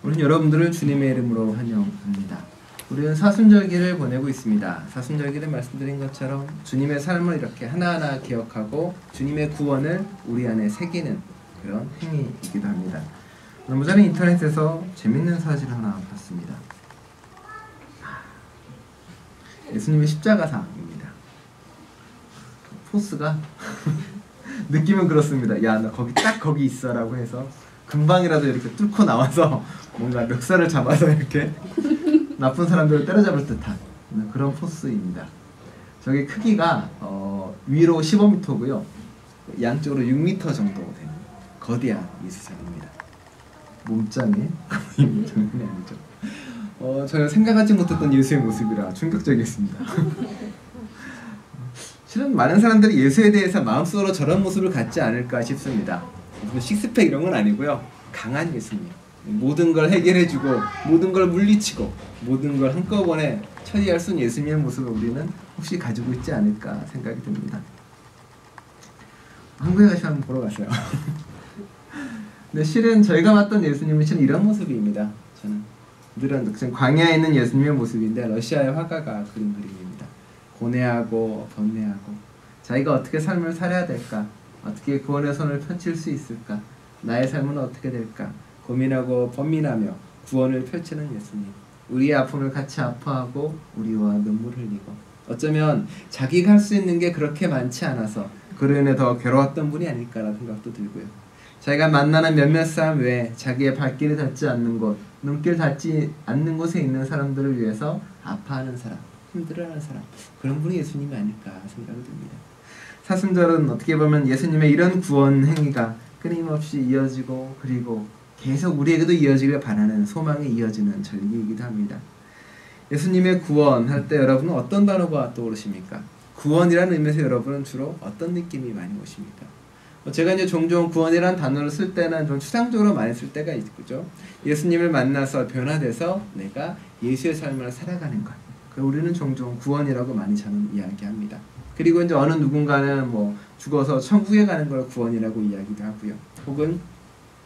우리는 여러분들을 주님의 이름으로 환영합니다. 우리는 사순절기를 보내고 있습니다. 사순절기를 말씀드린 것처럼 주님의 삶을 이렇게 하나하나 기억하고 주님의 구원을 우리 안에 새기는 그런 행위이기도 합니다. 얼마 전에 인터넷에서 재밌는 사진 하나 봤습니다. 예수님의 십자가상입니다. 포스가 느낌은 그렇습니다. 야, 너 거기 있어 라고 해서 금방이라도 이렇게 뚫고 나와서 뭔가 멱살을 잡아서 이렇게 나쁜 사람들을 때려잡을 듯한 그런 포스입니다. 저게 크기가 위로 15m고요. 양쪽으로 6m 정도 되는 거대한 예수상입니다. 몸짱에 거의 장난이 아니죠. 저는 생각하지 못했던 예수의 모습이라 충격적이었습니다. 실은 많은 사람들이 예수에 대해서 마음속으로 저런 모습을 갖지 않을까 싶습니다. 무슨 식스팩 이런 건 아니고요. 강한 예수님. 모든 걸 해결해주고 모든 걸 물리치고 모든 걸 한꺼번에 처리할 수 있는 예수님의 모습을 우리는 혹시 가지고 있지 않을까 생각이 듭니다. 한국에 가시면 한번 보러 가세요. 근데 실은 저희가 봤던 예수님은 실은 이런 모습입니다. 저는 늘은 지금 광야에 있는 예수님의 모습인데 러시아의 화가가 그린 그림입니다. 고뇌하고 번뇌하고 자기가 어떻게 삶을 살아야 될까, 어떻게 구원의 손을 펼칠 수 있을까, 나의 삶은 어떻게 될까 고민하고 번민하며 구원을 펼치는 예수님. 우리의 아픔을 같이 아파하고 우리와 눈물을 흘리고 어쩌면 자기가 할 수 있는 게 그렇게 많지 않아서 그로 인해 더 괴로웠던 분이 아닐까라는 생각도 들고요. 자기가 만나는 몇몇 사람 외에 자기의 발길이 닿지 않는 곳, 눈길 닿지 않는 곳에 있는 사람들을 위해서 아파하는 사람, 힘들어하는 사람, 그런 분이 예수님이 아닐까 생각이 듭니다. 사순절은 어떻게 보면 예수님의 이런 구원 행위가 끊임없이 이어지고 그리고 계속 우리에게도 이어지길 바라는 소망이 이어지는 절기이기도 합니다. 예수님의 구원할 때 여러분은 어떤 단어가 떠오르십니까? 구원이라는 의미에서 여러분은 주로 어떤 느낌이 많이 오십니까? 제가 이제 종종 구원이라는 단어를 쓸 때는 좀 추상적으로 많이 쓸 때가 있죠. 예수님을 만나서 변화돼서 내가 예수의 삶을 살아가는 것. 우리는 종종 구원이라고 많이 저는 이야기합니다. 그리고 이제 어느 누군가는 뭐 죽어서 천국에 가는 걸 구원이라고 이야기도 하고요. 혹은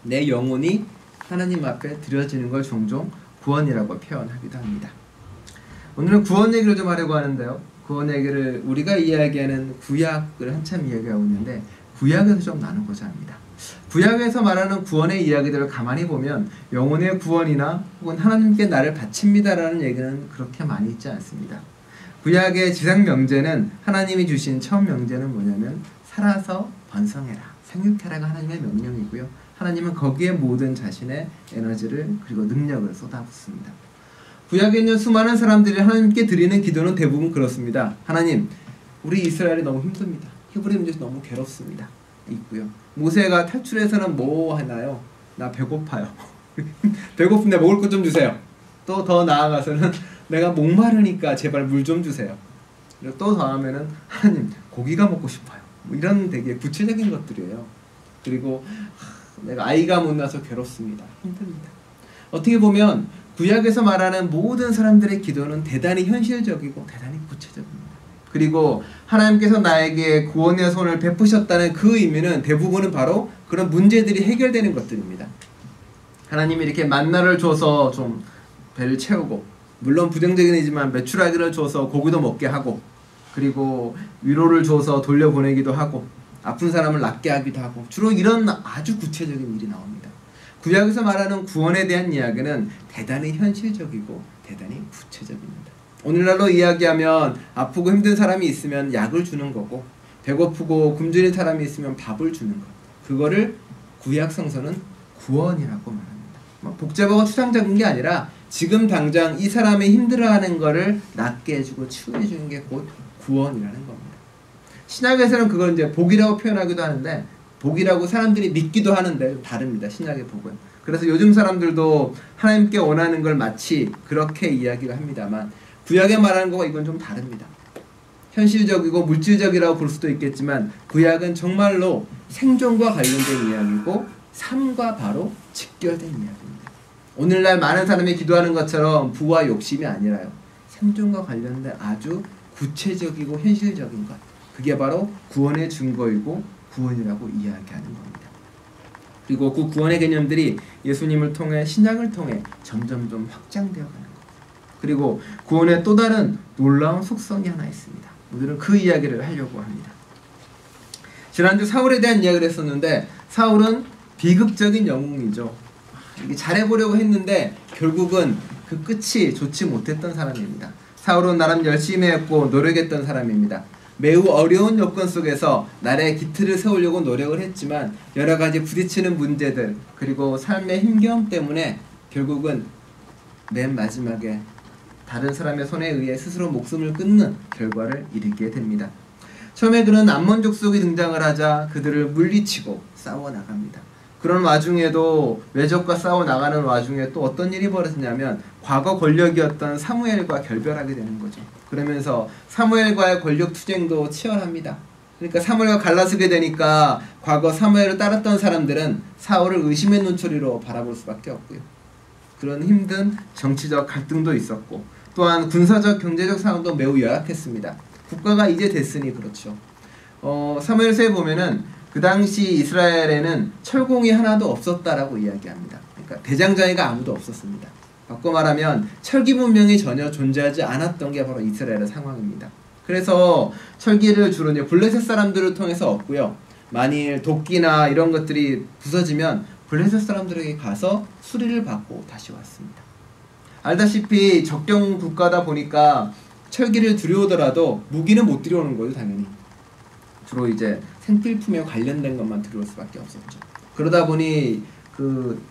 내 영혼이 하나님 앞에 드려지는 걸 종종 구원이라고 표현하기도 합니다. 오늘은 구원 얘기를 좀 하려고 하는데요. 구원 얘기를 우리가 이야기하는 구약을 한참 이야기하고 있는데 구약에서 좀 나누고자 합니다. 구약에서 말하는 구원의 이야기들을 가만히 보면 영혼의 구원이나 혹은 하나님께 나를 바칩니다라는 얘기는 그렇게 많이 있지 않습니다. 구약의 지상 명제는 하나님이 주신 처음 명제는 뭐냐면 살아서 번성해라, 생육해라가 하나님의 명령이고요. 하나님은 거기에 모든 자신의 에너지를 그리고 능력을 쏟아붓습니다. 구약에 있는 수많은 사람들이 하나님께 드리는 기도는 대부분 그렇습니다. 하나님, 우리 이스라엘이 너무 힘듭니다. 히브리 문제에서 너무 괴롭습니다. 있고요. 모세가 탈출해서는 뭐 하나요? 나 배고파요. 배고픈데 먹을 것 좀 주세요. 또 더 나아가서는 내가 목마르니까 제발 물 좀 주세요. 그리고 또 다음에는 하나님 고기가 먹고 싶어요. 뭐 이런 되게 구체적인 것들이에요. 그리고 내가 아이가 못 낳아서 괴롭습니다. 힘듭니다. 어떻게 보면 구약에서 말하는 모든 사람들의 기도는 대단히 현실적이고 대단히 구체적입니다. 그리고 하나님께서 나에게 구원의 손을 베푸셨다는 그 의미는 대부분은 바로 그런 문제들이 해결되는 것들입니다. 하나님이 이렇게 만나를 줘서 좀 배를 채우고, 물론 부정적인 얘기지만 메추라기를 줘서 고기도 먹게 하고, 그리고 위로를 줘서 돌려보내기도 하고, 아픈 사람을 낫게 하기도 하고, 주로 이런 아주 구체적인 일이 나옵니다. 구약에서 말하는 구원에 대한 이야기는 대단히 현실적이고 대단히 구체적입니다. 오늘날로 이야기하면 아프고 힘든 사람이 있으면 약을 주는 거고, 배고프고 굶주린 사람이 있으면 밥을 주는 것, 그거를 구약 성서는 구원이라고 말합니다. 복잡하고 추상적인 게 아니라 지금 당장 이 사람이 힘들어하는 거를 낫게 해주고 치유해주는 게 곧 구원이라는 겁니다. 신약에서는 그걸 이제 복이라고 표현하기도 하는데, 복이라고 사람들이 믿기도 하는데 다릅니다. 신약의 복은. 그래서 요즘 사람들도 하나님께 원하는 걸 마치 그렇게 이야기를 합니다만, 구약에 말하는 거가 이건 좀 다릅니다. 현실적이고 물질적이라고 볼 수도 있겠지만 구약은 정말로 생존과 관련된 이야기고 삶과 바로 직결된 이야기입니다. 오늘날 많은 사람이 기도하는 것처럼 부와 욕심이 아니라요, 생존과 관련된 아주 구체적이고 현실적인 것, 그게 바로 구원의 증거이고 구원이라고 이야기하는 겁니다. 그리고 그 구원의 개념들이 예수님을 통해 신약을 통해 점점점 확장되어 가는 것. 그리고 구원의 또 다른 놀라운 속성이 하나 있습니다. 오늘은 그 이야기를 하려고 합니다. 지난주 사울에 대한 이야기를 했었는데 사울은 비극적인 영웅이죠. 잘해보려고 했는데 결국은 그 끝이 좋지 못했던 사람입니다. 사울은 나름 열심히 했고 노력했던 사람입니다. 매우 어려운 요건 속에서 나라의 기틀을 세우려고 노력을 했지만 여러 가지 부딪히는 문제들 그리고 삶의 힘겨움 때문에 결국은 맨 마지막에 다른 사람의 손에 의해 스스로 목숨을 끊는 결과를 이르게 됩니다. 처음에 그는 암몬 족속이 등장을 하자 그들을 물리치고 싸워 나갑니다. 그런 와중에도 외적과 싸워 나가는 와중에 또 어떤 일이 벌어지냐면 과거 권력이었던 사무엘과 결별하게 되는 거죠. 그러면서 사무엘과의 권력 투쟁도 치열합니다. 그러니까 사무엘과 갈라서게 되니까 과거 사무엘을 따랐던 사람들은 사울을 의심의 눈초리로 바라볼 수밖에 없고요. 그런 힘든 정치적 갈등도 있었고 또한 군사적 경제적 상황도 매우 열악했습니다. 국가가 이제 됐으니 그렇죠. 사무엘서에 보면은 그 당시 이스라엘에는 철공이 하나도 없었다라고 이야기합니다. 그러니까 대장장이가 아무도 없었습니다. 바꿔 말하면 철기 문명이 전혀 존재하지 않았던 게 바로 이스라엘의 상황입니다. 그래서 철기를 주로 이제 블레셋 사람들을 통해서 얻고요. 만일 도끼나 이런 것들이 부서지면 블레셋 사람들에게 가서 수리를 받고 다시 왔습니다. 알다시피 적경 국가다 보니까 철기를 들여오더라도 무기는 못 들여오는 거죠, 당연히. 주로 이제 생필품에 관련된 것만 들여올 수밖에 없었죠. 그러다 보니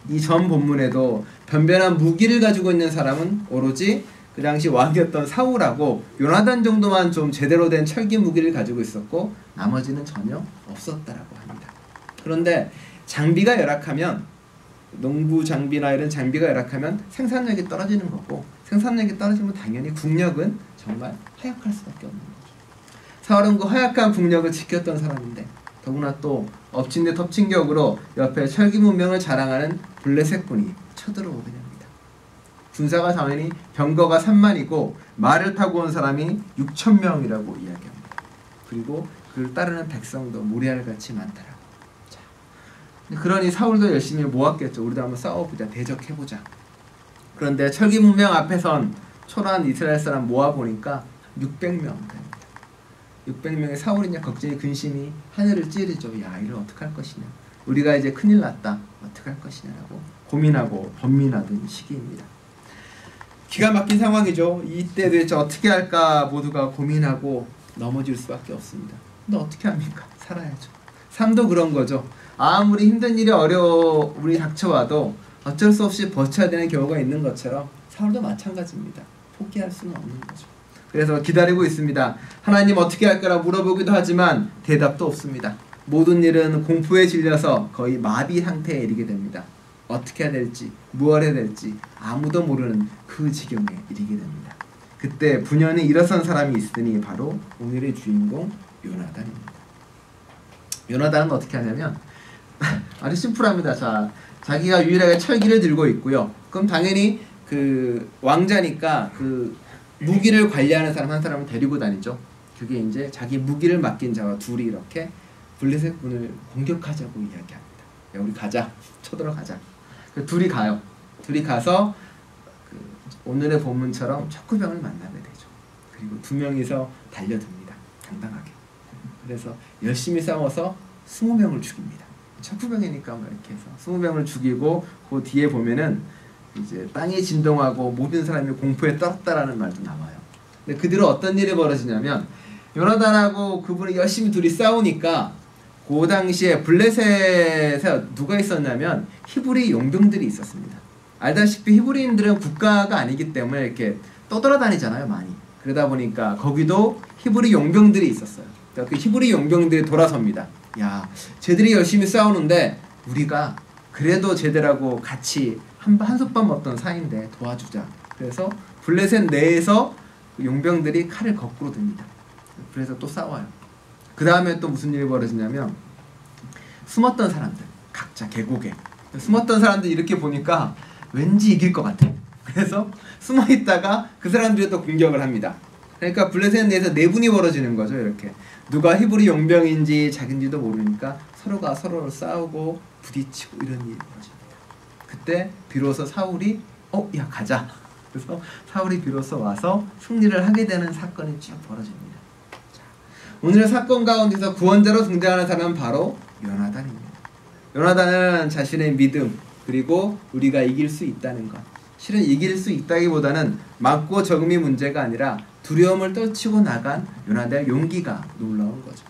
이 전 본문에도 변변한 무기를 가지고 있는 사람은 오로지 그 당시 왕이었던 사울하고 요나단 정도만 좀 제대로 된 철기 무기를 가지고 있었고 나머지는 전혀 없었다라고 합니다. 그런데 장비가 열악하면 농부 장비나 이런 장비가 열악하면 생산력이 떨어지는 거고 생산력이 떨어지면 당연히 국력은 정말 하약할 수밖에 없는 거죠. 사울은 그 허약한 국력을 지켰던 사람인데 더구나 또 엎친 데 덮친 격으로 옆에 철기 문명을 자랑하는 블레셋군이 쳐들어오게 됩니다. 군사가 당연히 병거가 3만이고 말을 타고 온 사람이 6,000명이라고 이야기합니다. 그리고 그를 따르는 백성도 모래알같이 많더라고. 자, 그러니 사울도 열심히 모았겠죠. 우리도 한번 싸워보자, 대적해보자. 그런데 철기 문명 앞에선 초라한 이스라엘 사람 모아보니까 600명 600명의 사울이 이제 걱정이 근심이 하늘을 찌르죠. 야, 이를 어떻게 할 것이냐. 우리가 이제 큰일 났다. 어떻게 할 것이냐라고 고민하고 번민하던 시기입니다. 기가 막힌 상황이죠. 이때 도대체 어떻게 할까 모두가 고민하고 넘어질 수밖에 없습니다. 근데 어떻게 합니까? 살아야죠. 삶도 그런 거죠. 아무리 힘든 일이 어려움이 닥쳐와도 어쩔 수 없이 버텨야 되는 경우가 있는 것처럼 사울도 마찬가지입니다. 포기할 수는 없는 거죠. 그래서 기다리고 있습니다. 하나님 어떻게 할까라 물어보기도 하지만 대답도 없습니다. 모든 일은 공포에 질려서 거의 마비 상태에 이르게 됩니다. 어떻게 해야 될지, 무엇을 해야 될지 아무도 모르는 그 지경에 이르게 됩니다. 그때 분연히 일어선 사람이 있으니 바로 오늘의 주인공 요나단입니다. 요나단은 어떻게 하냐면 아주 심플합니다. 자, 자기가 유일하게 철기를 들고 있고요. 그럼 당연히 그 왕자니까 그 무기를 관리하는 사람 한 사람을 데리고 다니죠. 그게 이제 자기 무기를 맡긴 자와 둘이 이렇게 블레셋 군을 공격하자고 이야기합니다. 야, 우리 가자. 쳐들어가자. 둘이 가요. 둘이 가서 오늘의 본문처럼 척후병을 만나게 되죠. 그리고 두 명이서 달려듭니다. 당당하게. 그래서 열심히 싸워서 20명을 죽입니다. 척후병이니까 뭐 이렇게 해서 20명을 죽이고 그 뒤에 보면은 이제 땅이 진동하고 모든 사람이 공포에 떨었다라는 말도 나와요. 근데 그 뒤로 어떤 일이 벌어지냐면 요나단하고 그분이 열심히 둘이 싸우니까 그 당시에 블레셋에 누가 있었냐면 히브리 용병들이 있었습니다. 알다시피 히브리인들은 국가가 아니기 때문에 이렇게 떠돌아다니잖아요, 많이. 그러다 보니까 거기도 히브리 용병들이 있었어요. 그러니까 그 히브리 용병들이 돌아섭니다. 야, 쟤들이 열심히 싸우는데 우리가 그래도 쟤들하고 같이 한솥밥 먹던 사이인데 도와주자. 그래서 블레셋 내에서 용병들이 칼을 거꾸로 듭니다. 그래서 또 싸워요. 그 다음에 또 무슨 일이 벌어지냐면 숨었던 사람들, 각자 계곡에 숨었던 사람들 이렇게 보니까 왠지 이길 것 같아. 그래서 숨어있다가 그 사람들이 또 공격을 합니다. 그러니까 블레셋 내에서 내분이 벌어지는 거죠. 이렇게 누가 히브리 용병인지 자기인지도 모르니까 서로가 서로를 싸우고 부딪히고 이런 일이 벌어집니다. 그때 비로소 사울이 야 가자. 그래서 사울이 비로소 와서 승리를 하게 되는 사건이 쭉 벌어집니다. 자, 오늘의 사건 가운데서 구원자로 등장하는 사람은 바로 요나단입니다. 요나단은 자신의 믿음 그리고 우리가 이길 수 있다는 것, 실은 이길 수 있다기보다는 맞고 적음이 문제가 아니라 두려움을 떨치고 나간 요나단의 용기가 놀라운 거죠.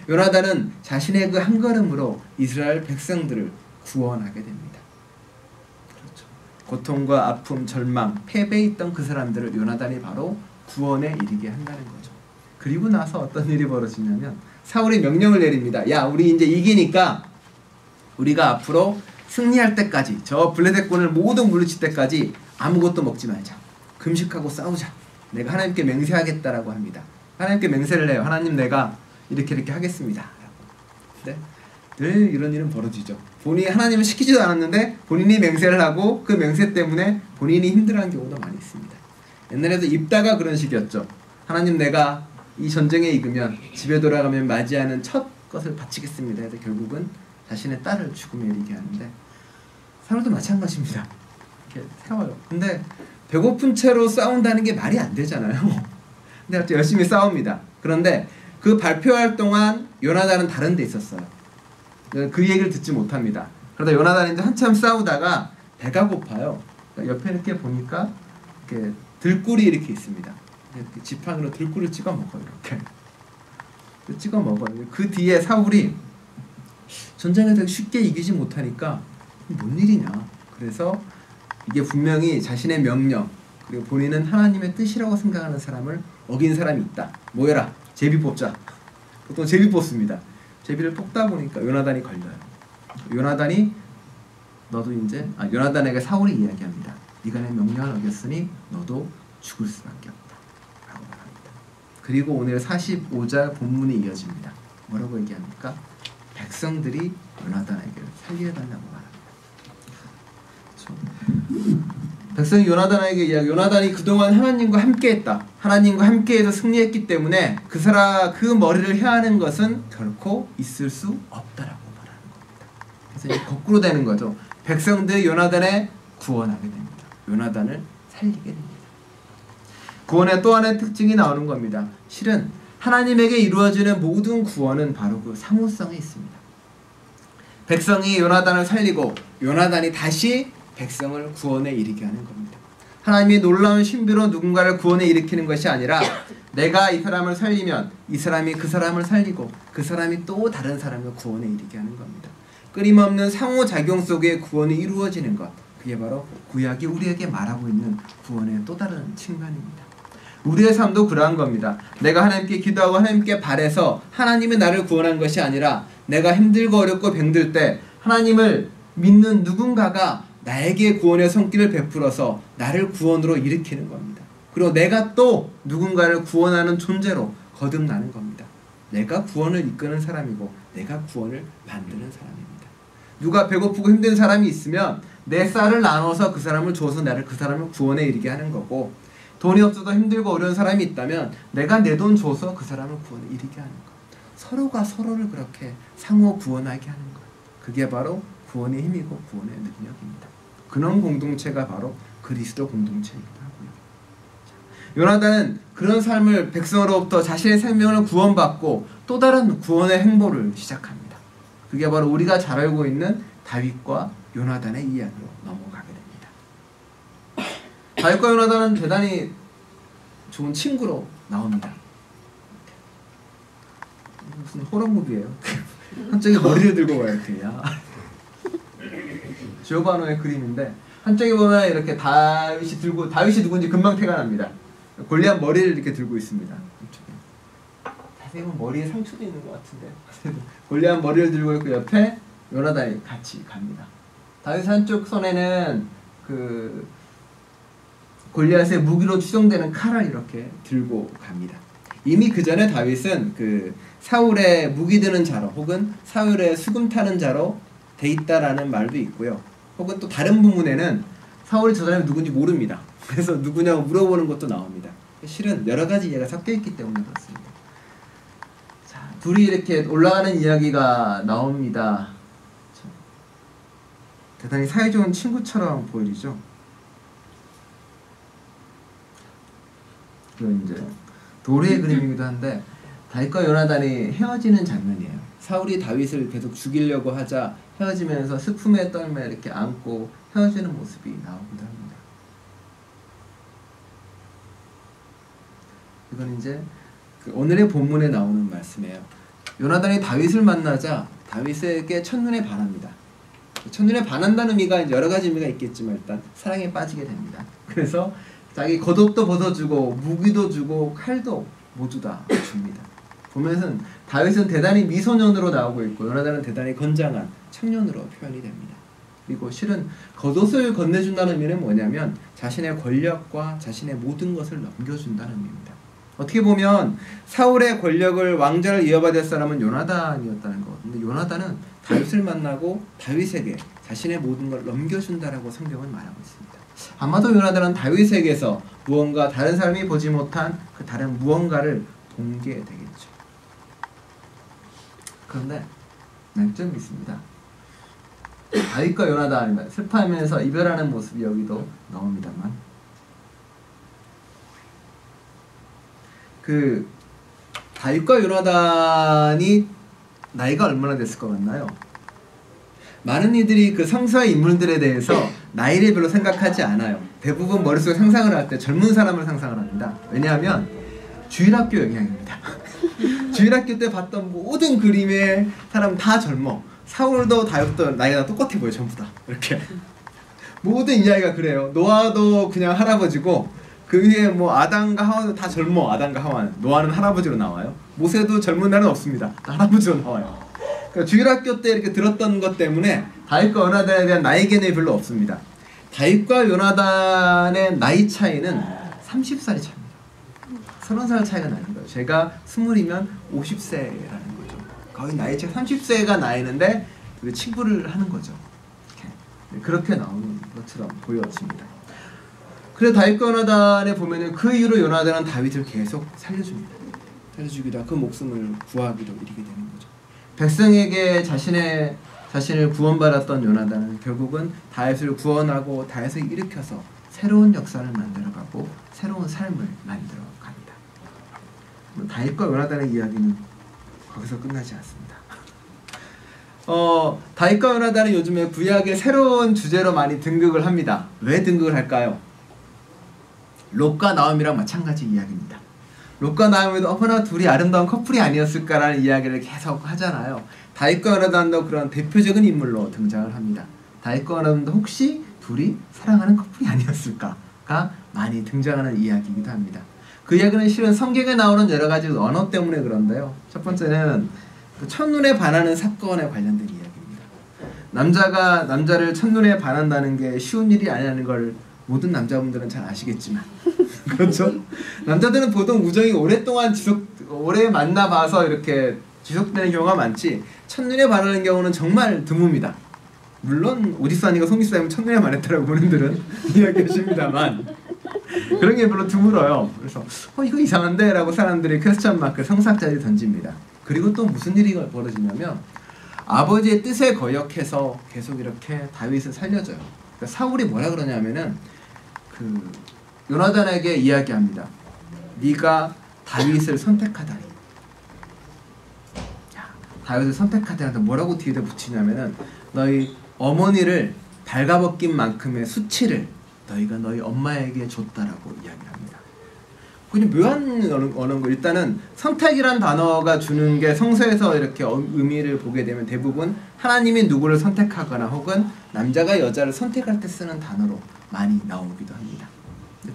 요나단은 자신의 그 한 걸음으로 이스라엘 백성들을 구원하게 됩니다. 그렇죠. 고통과 아픔, 절망, 패배에 있던 그 사람들을 요나단이 바로 구원에 이르게 한다는 거죠. 그리고 나서 어떤 일이 벌어지냐면 사울이 명령을 내립니다. 야, 우리 이제 이기니까 우리가 앞으로 승리할 때까지, 저 블레셋군을 모두 물리칠 때까지 아무것도 먹지 말자. 금식하고 싸우자. 내가 하나님께 맹세하겠다라고 합니다. 하나님께 맹세를 해요. 하나님, 내가 이렇게 하겠습니다. 네? 늘 이런 일은 벌어지죠. 본인이 하나님을 시키지도 않았는데 본인이 맹세를 하고 그 맹세 때문에 본인이 힘들어하는 경우도 많이 있습니다. 옛날에도 입다가 그런 식이었죠. 하나님, 내가 이 전쟁에 이기면 집에 돌아가면 맞이하는 첫 것을 바치겠습니다. 그래서 결국은 자신의 딸을 죽음에 이르게 하는데, 사울도 마찬가지입니다. 이렇게 세워요. 근데 배고픈 채로 싸운다는 게 말이 안 되잖아요. 근데 열심히 싸웁니다. 그런데 그 발표할 동안 요나단은 다른 데 있었어요. 그 얘기를 듣지 못합니다. 그러다 요나단이 이제 한참 싸우다가 배가 고파요. 옆에 이렇게 보니까 이렇게 들꿀이 이렇게 있습니다. 이렇게 지팡이로 들꿀을 찍어 먹어요. 이렇게 찍어 먹어요. 그 뒤에 사울이 전쟁에서 쉽게 이기지 못하니까 뭔 일이냐. 그래서 이게 분명히 자신의 명령 그리고 본인은 하나님의 뜻이라고 생각하는 사람을 어긴 사람이 있다. 모여라. 제비 뽑자. 보통 제비 뽑습니다. 제비를 뽑다 보니까 요나단이 걸려요. 요나단이 요나단에게 사울이 이야기합니다. 네가 내 명령을 어겼으니 너도 죽을 수밖에 없다. 라고 말합니다. 그리고 오늘 45절 본문이 이어집니다. 뭐라고 얘기합니까? 백성들이 요나단에게 살려달라고 말합니다. 그렇죠? 백성이 요나단에게 이야기, 요나단이 그동안 하나님과 함께했다. 하나님과 함께해서 승리했기 때문에 그 머리를 해하는 것은 결코 있을 수 없다라고 말하는 겁니다. 그래서 이제 거꾸로 되는 거죠. 백성들이 요나단을 구원하게 됩니다. 요나단을 살리게 됩니다. 구원의 또 하나의 특징이 나오는 겁니다. 실은 하나님에게 이루어지는 모든 구원은 바로 그 상호성에 있습니다. 백성이 요나단을 살리고 요나단이 다시 백성을 구원에 이르게 하는 겁니다. 하나님이 놀라운 신비로 누군가를 구원에 일으키는 것이 아니라 내가 이 사람을 살리면 이 사람이 그 사람을 살리고 그 사람이 또 다른 사람을 구원에 이르게 하는 겁니다. 끊임없는 상호작용 속에 구원이 이루어지는 것, 그게 바로 구약이 우리에게 말하고 있는 구원의 또 다른 측면입니다. 우리의 삶도 그러한 겁니다. 내가 하나님께 기도하고 하나님께 바라서 하나님이 나를 구원한 것이 아니라 내가 힘들고 어렵고 병들 때 하나님을 믿는 누군가가 나에게 구원의 손길을 베풀어서 나를 구원으로 일으키는 겁니다. 그리고 내가 또 누군가를 구원하는 존재로 거듭나는 겁니다. 내가 구원을 이끄는 사람이고 내가 구원을 만드는 사람입니다. 누가 배고프고 힘든 사람이 있으면 내 쌀을 나눠서 그 사람을 줘서 그 사람을 구원에 이르게 하는 거고, 돈이 없어도 힘들고 어려운 사람이 있다면 내가 내 돈 줘서 그 사람을 구원에 이르게 하는 것. 서로가 서로를 그렇게 상호 구원하게 하는 것. 그게 바로 구원의 힘이고 구원의 능력입니다. 그런 공동체가 바로 그리스도 공동체이기도 하고요. 요나단은 그런 삶을 백성으로부터 자신의 생명을 구원받고 또 다른 구원의 행보를 시작합니다. 그게 바로 우리가 잘 알고 있는 다윗과 요나단의 이야기로 넘어가게 됩니다. 다윗과 요나단은 대단히 좋은 친구로 나옵니다. 무슨 호러무비예요. 한쪽에 머리를 들고 와요. 이렇게. 지오바노의 그림인데 한쪽에 보면 이렇게 다윗이 누군지 금방 태가 납니다. 골리앗 머리를 이렇게 들고 있습니다. 자세히 보면 머리에 상처도 있는 것 같은데 골리앗 머리를 들고 있고 옆에 요나단이 같이 갑니다. 다윗 한쪽 손에는 그 골리앗의 무기로 추정되는 칼을 이렇게 들고 갑니다. 이미 그 전에 다윗은 그 사울의 무기 드는 자로 혹은 사울의 수금 타는 자로 돼 있다라는 말도 있고요. 혹은 또 다른 부문에는 사울이 저 사람이 누군지 모릅니다. 그래서 누구냐고 물어보는 것도 나옵니다. 실은 여러 가지 이해가 섞여 있기 때문에 그렇습니다. 자, 둘이 이렇게 올라가는 이야기가 나옵니다. 대단히 사이좋은 친구처럼 보이죠. 이건 이제 도래의 그림이기도 한데 다윗과 요나단이 헤어지는 장면이에요. 사울이 다윗을 계속 죽이려고 하자 헤어지면서 슬픔에 떨며 이렇게 안고 헤어지는 모습이 나오기도 합니다. 이건 이제 오늘의 본문에 나오는 말씀이에요. 요나단이 다윗을 만나자 다윗에게 첫눈에 반합니다. 첫눈에 반한다는 의미가 이제 여러 가지 의미가 있겠지만 일단 사랑에 빠지게 됩니다. 그래서 자기 겉옷도 벗어주고 무기도 주고 칼도 모두 다 줍니다. 보면은 다윗은 대단히 미소년으로 나오고 있고 요나단은 대단히 건장한 청년으로 표현이 됩니다. 그리고 실은 겉옷을 건네준다는 의미는 뭐냐면 자신의 권력과 자신의 모든 것을 넘겨준다는 의미입니다. 어떻게 보면 사울의 권력을 왕좌를 이어받을 사람은 요나단이었다는 거거든요. 요나단은 다윗을 만나고 다윗에게 자신의 모든 걸 넘겨준다라고 성경은 말하고 있습니다. 아마도 요나단은 다윗에게서 무언가 다른 사람이 보지 못한 그 다른 무언가를 본 게 되겠죠. 그런데 맹점이 있습니다. 다윗과 요나단이 슬퍼하면서 이별하는 모습이 여기도 나옵니다만 그 다윗과 요나단이 나이가 얼마나 됐을 것 같나요? 많은 이들이 그 성서의 인물들에 대해서 나이를 별로 생각하지 않아요. 대부분 머릿속에 상상을 할 때 젊은 사람을 상상을 합니다. 왜냐하면 주일학교 영향입니다. 주일학교 때 봤던 모든 그림의 사람 다 젊어. 사울도 다윗도 나이가 다 똑같아 보여. 전부 다 이렇게 모든 이야기가 그래요. 노아도 그냥 할아버지고 그 위에 뭐 아담과 하와도 다 젊어. 아담과 하와는. 노아는 할아버지로 나와요. 모세도 젊은 날은 없습니다. 다 할아버지로 나와요. 그러니까 주일학교 때 이렇게 들었던 것 때문에 다윗과 요나단에 대한 나이 개념이 별로 없습니다. 다윗과 요나단의 나이 차이는 30살이 차입니다. 30살 차이가 나는 거예요. 제가 20이면 50세라는 거죠. 거의 나이 차이 30세가 나이는데 친구를 하는 거죠. 그렇게 나오는 것처럼 보여집니다. 그래서 다윗과 요나단에 보면은 그 이후로 요나단은 다윗을 계속 살려줍니다. 살려주기도 하고 그 목숨을 구하기로 이르게 되는 거죠. 백성에게 자신을 구원받았던 요나단은 결국은 다윗을 구원하고 다윗을 일으켜서 새로운 역사를 만들어가고 새로운 삶을 만들어갑니다. 다윗과 요나단의 이야기는 거기서 끝나지 않습니다. 다윗과 요나단은 요즘에 구약의 새로운 주제로 많이 등극을 합니다. 왜 등극을 할까요? 롯과 나옴이랑 마찬가지 이야기입니다. 롯과 나옴이도 어머나 둘이 아름다운 커플이 아니었을까라는 이야기를 계속 하잖아요. 다윗과 요나단도 그런 대표적인 인물로 등장을 합니다. 다윗과 요나단도 혹시 둘이 사랑하는 커플이 아니었을까가 많이 등장하는 이야기이기도 합니다. 그 이야기는 실은 성경에 나오는 여러 가지 언어 때문에 그런데요. 첫 번째는 그 첫눈에 반하는 사건에 관련된 이야기입니다. 남자가 남자를 첫눈에 반한다는 게 쉬운 일이 아니라는 걸 모든 남자분들은 잘 아시겠지만 그렇죠? 남자들은 보통 우정이 오래 만나봐서 이렇게 지속되는 경우가 많지 첫눈에 반하는 경우는 정말 드뭅니다. 물론 오디사니가 송기사님은 첫눈에 반했다라고 본인들은 이야기하십니다만 그런 게 별로 드물어요. 그래서 이거 이상한데? 라고 사람들이 퀘스천 마크 성사까지 던집니다. 그리고 또 무슨 일이 벌어지냐면 아버지의 뜻에 거역해서 계속 이렇게 다윗을 살려줘요. 그러니까 사울이 뭐라 그러냐면은 그 요나단에게 이야기합니다. 네가 다윗을 선택하다니. 다윗을 선택하다니 뭐라고 뒤에다 붙이냐면은 너희 어머니를 발가벗긴 만큼의 수치를 너희가 너희 엄마에게 줬다라고 이야기를 합니다. 그냥 묘한 언어인 거. 일단은 선택이란 단어가 주는 게 성서에서 이렇게 의미를 보게 되면 대부분 하나님이 누구를 선택하거나 혹은 남자가 여자를 선택할 때 쓰는 단어로 많이 나오기도 합니다.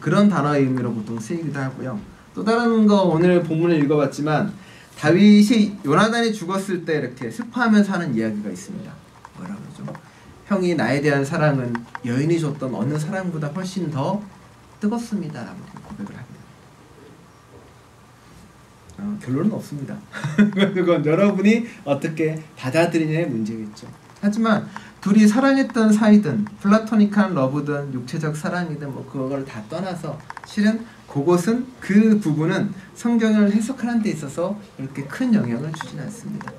그런 단어의 의미로 보통 쓰이기도 하고요. 또 다른 거 오늘 본문을 읽어봤지만 다윗이 요나단이 죽었을 때 이렇게 슬퍼하면서 하는 이야기가 있습니다. 뭐라 그러죠? 형이 나에 대한 사랑은 여인이 줬던 어느 사랑보다 훨씬 더 뜨겁습니다 라고 고백을 합니다. 결론은 없습니다. 그건 여러분이 어떻게 받아들이냐의 문제겠죠. 하지만 둘이 사랑했던 사이든 플라토닉한 러브든 육체적 사랑이든 뭐 그걸 다 떠나서 실은 그것은 그 부분은 성경을 해석하는 데 있어서 이렇게 큰 영향을 주진 않습니다.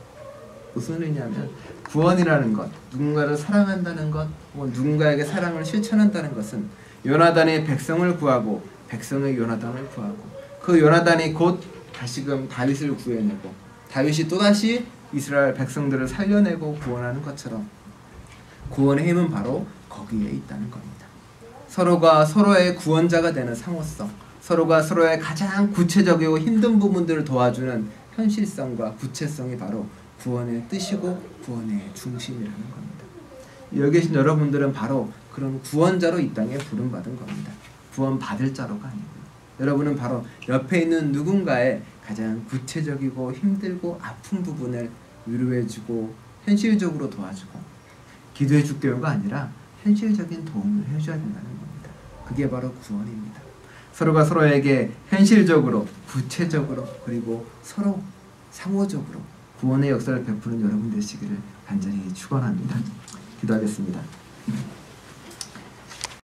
무슨 의미냐면 구원이라는 것, 누군가를 사랑한다는 것, 혹은 누군가에게 사랑을 실천한다는 것은 요나단이 백성을 구하고 백성의 요나단을 구하고 그 요나단이 곧 다시금 다윗을 구해내고 다윗이 또다시 이스라엘 백성들을 살려내고 구원하는 것처럼 구원의 힘은 바로 거기에 있다는 겁니다. 서로가 서로의 구원자가 되는 상호성, 서로가 서로의 가장 구체적이고 힘든 부분들을 도와주는 현실성과 구체성이 바로 구원의 뜻이고 구원의 중심이라는 겁니다. 여기 계신 여러분들은 바로 그런 구원자로 이 땅에 부름받은 겁니다. 구원받을 자로가 아니고요. 여러분은 바로 옆에 있는 누군가의 가장 구체적이고 힘들고 아픈 부분을 위로해주고 현실적으로 도와주고 기도해줄 교회가 아니라 현실적인 도움을 해줘야 된다는 겁니다. 그게 바로 구원입니다. 서로가 서로에게 현실적으로 구체적으로 그리고 서로 상호적으로 구원의 역사를 베푸는 여러분 되시기를 간절히 축원합니다. 기도하겠습니다.